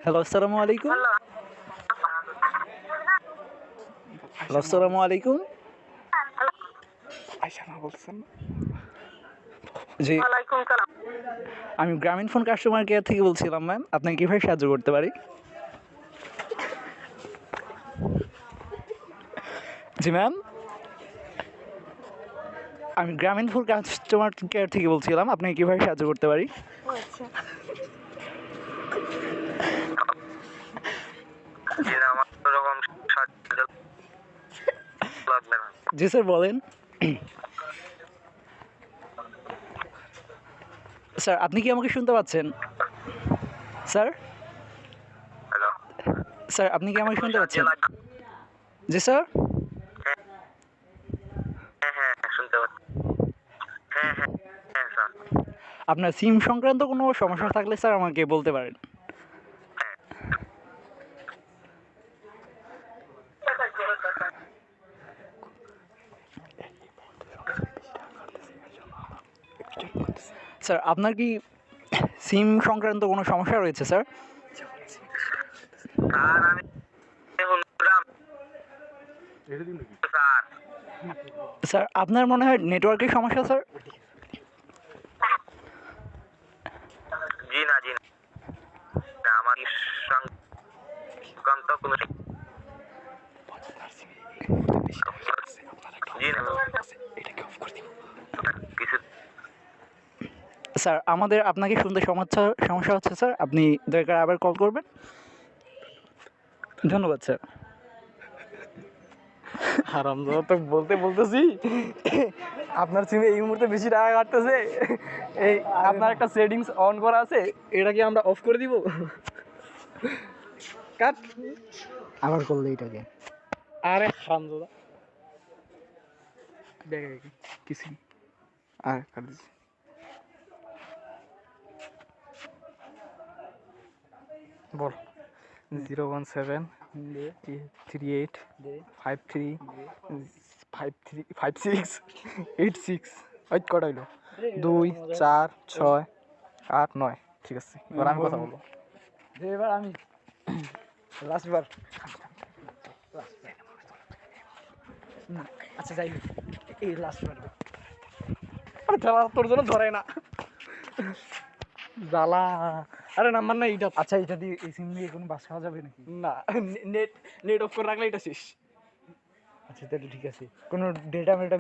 Hello, আসসালামু আলাইকুম। Hello, আসসালামু আলাইকুম। আয়শা মা বলছেন। জি, ওয়ালাইকুম সালাম। আমি গ্রামীণ ফোন কাস্টমার কেয়ার থেকে বলছিলাম ম্যাম। আপনাকে কিভাবে সাহায্য করতে পারি? জি ম্যাম, আমি গ্রামীণ ফোন কাস্টমার কেয়ার থেকে বলছিলাম। আপনাকে কিভাবে সাহায্য করতে পারি? ও আচ্ছা। জি না, আমার ওরকম সাহায্য লাগবে না। জি স্যার, বলেন। স্যার, আপনি কি আমাকে শুনতে পাচ্ছেন? স্যার, হ্যালো, স্যার আপনি কি আমাকে শুনতে পাচ্ছেন? লাগবে? জি স্যার। হ্যাঁ হ্যাঁ শুনতে পাচ্ছি। হ্যাঁ হ্যাঁ হ্যাঁ স্যার। আপনার সিম সংক্রান্ত কোনো সমস্যা থাকলে স্যার আমাকে বলতে পারেন। স্যার, আপনার কি সিম সংক্রান্ত কোনো সমস্যা রয়েছে স্যার? স্যার আমি শুনলাম স্যার। স্যার, আপনার মনে হয় নেটওয়ার্কের সমস্যা স্যার? জি না জি না, আমার সংক্রান্ত কোনো জি না কিছু। স্যার, আমাদের আপনাকে শুনতে সমস্যা হচ্ছে স্যার। আপনি দয়া করে আবার কল করবেন। ধন্যবাদ স্যার। হারামজাদা তো বলতেছি আপনার সিমে এই মুহূর্তে বেশি টাকা কাটতেছে। এই আপনার একটা সেটিংস অন করা আছে, এটা কি আমরা অফ করে দিব? কাট। আবার করলে এটাকে। আরে হারামজাদা দেখ কিছু আর কাট দিছি। বল 01738535686 কটা হইলো? 2 4 6 8 9। ঠিক আছে, এবার আমি কথা বলবো। এবার আমি লাস্ট বার। না, আচ্ছা যাই হোক, এই লাস্ট বার। আরে জ্বালা তোর জন্য ধরে না জ্বালা। আরে নাম্বার না এইটা। আচ্ছা, এটা দিয়ে এই সিম দিয়ে কোনো বাস খাওয়া যাবে নাকি? না, নেট নেট অফ করে রাখলে এটা শেষ। আচ্ছা তাহলে ঠিক আছে। কোনো ডেটা মেটা